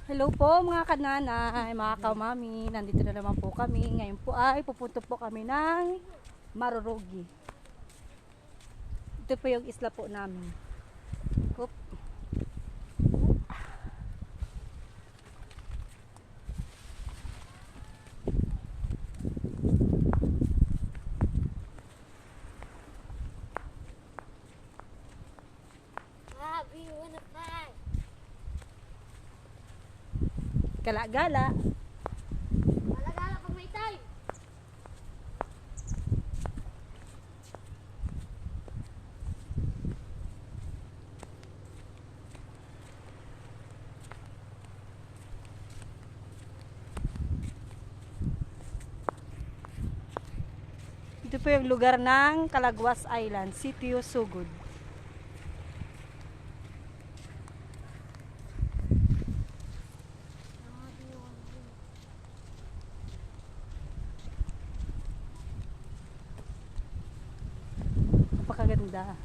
Hello po mga kananay, mga kamami, nandito na naman po kami. Ngayon po ay pupunta po kami ng Marurugi. Ito po yung isla po namin. Oop. Gala-gala. Gala-gala pag may time. Ito po yung lugar ng Calagwas Island, Sitio Sugod. Napakaganda.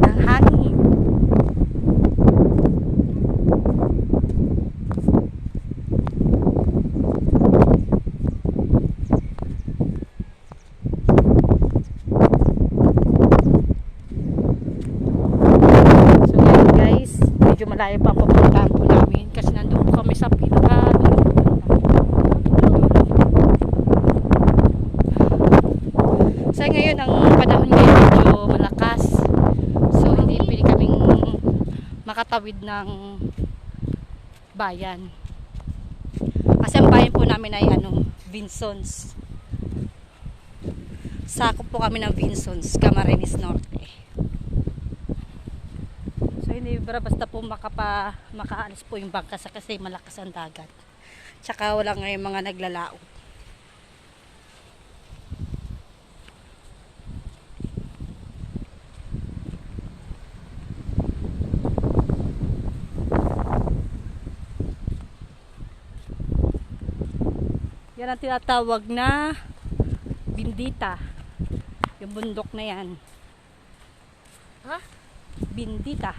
Ang hangin. So ngayon guys, medyo malayo pa ang pupuntahan po namin kasi nandun po kami sa pinaka so ngayon ang panahon ngayon medyo malakas, so hindi pwede kaming makatawid ng bayan kasi ang bayan po namin ay Vinsons. Sakop po kami ng Vinsons, Camarines Norte. So hindi basta po makaalis po yung bangka kasi malakas ang dagat. Tsaka wala nga yung mga naglalao. Yan ang tinatawag na Bindita. Yung bundok na yan. Ha? Bindita.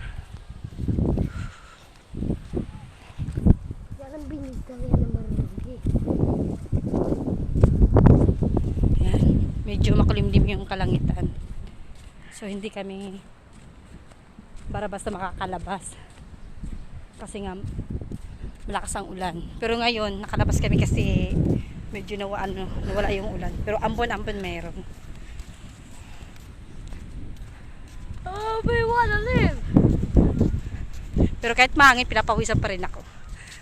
Yan ang binigay yan ng Marurugi. Yan. Medyo makulimlim yung kalangitan. So hindi kami basta makakalabas. Kasi nga malakas ang ulan. Pero ngayon nakalabas kami kasi medyo nawala yung ulan. Pero ambon meron. Oh, we wanna live! Pero kahit mahangin, pinapawisan pa rin ako.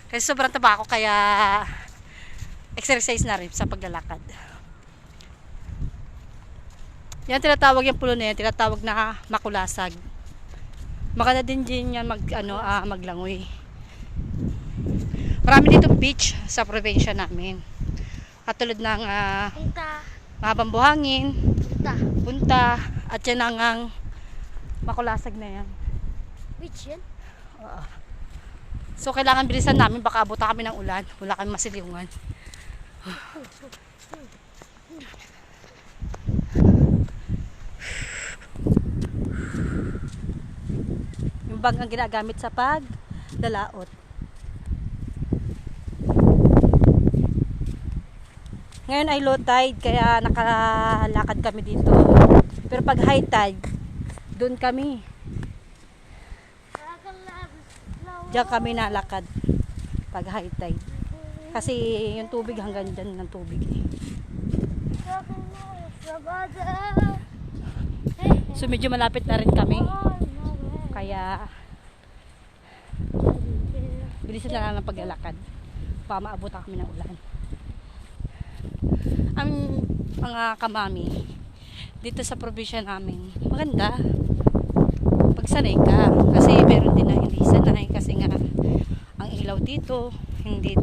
Kasi sobrang taba ako, kaya exercise na rin sa paglalakad. Yan tinatawag yung pulo na yan, tinatawag na Makulasag. Maganda din yan maglangoy. Marami dito beach sa probinsya namin. Katulad ng Mahabang Buhangin, Punta, at yan ang Makulasag na yan. Which yan? So kailangan bilisan namin, baka abutan kami ng ulan. Wala kami masiliungan. Yung bag ang ginagamit sa pagdalaot. Ngayon ay low tide, kaya nakalakad kami dito. Pero pag high tide, doon kami. Diyan kami nalakad pag high tide. Kasi yung tubig hanggang dyan ng tubig. So medyo malapit na rin kami. Kaya bilisan na lang ang paglalakad. Baka maabutan kami ng ulan. Ang mga kamami dito sa probinsya namin, maganda pag sanay ka, kasi meron din na hindi sanay kasi nga ang ilaw dito hindi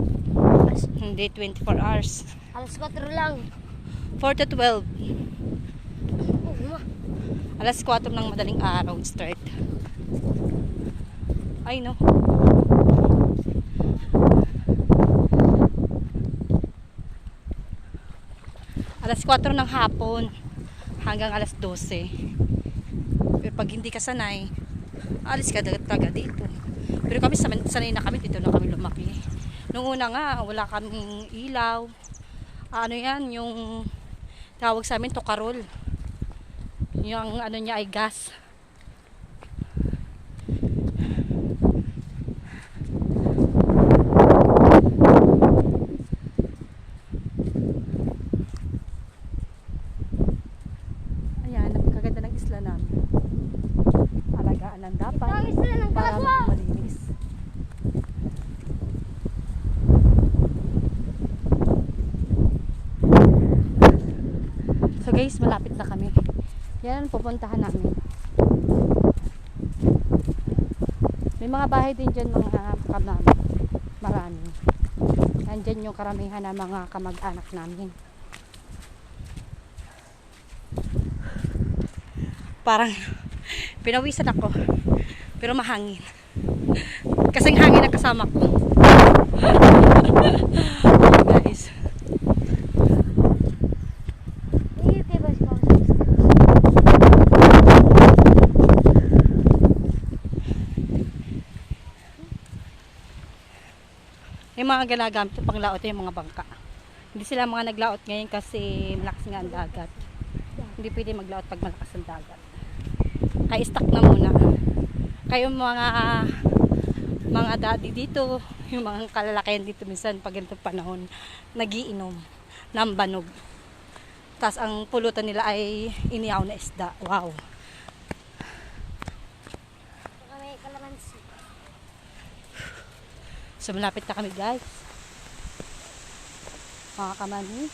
24 hours. Alas 4 lang. 4 to 12. Oo nga. Alas 4 ng madaling araw start. Ay no. Alas 4 ng hapon hanggang alas 12. Pero pag hindi ka sanay, alis ka agad dito. Pero kami sanay na kami, dito na kami lumaki. Noong una nga, wala kaming ilaw. Ano yan, yung tawag sa amin, tokarol. Yung ano niya ay gas. Ayan, napakaganda ng isla namin. Alagaan ng dapat. Ito ang isla ng Para Kalabwa. malinis. So guys, malapit na kami. Yan ang pupuntahan namin. May mga bahay din dyan mga kamami. Marami. Nandyan yung karamihan ng mga kamag-anak namin. Parang pinawisan ako. Pero mahangin. Kasing hangin ang kasama ko. Guys. Iya, bebas kau. Yung mga ginagamit pang laot yung mga bangka. Hindi sila mga naglaot ngayon kasi malakas nga ang dagat. Hindi pwede maglaot pag malakas ang dagat. Kaya stock na muna. Kayong mga daddy dito, yung mga kalalakihan dito minsan pag ganitong panahon, nagiinom ng banog. Tapos ang pulutan nila ay inihaw na isda. Wow. Kami kalamansi. So malapit na kami guys. Mga kamani.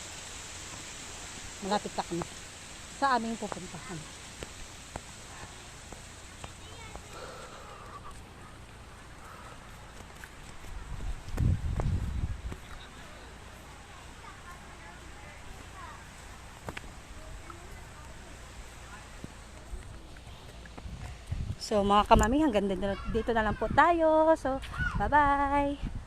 Malapit na kami sa aming pupuntahan. So mga kamami, hanggang dito na lang po tayo. So, bye-bye!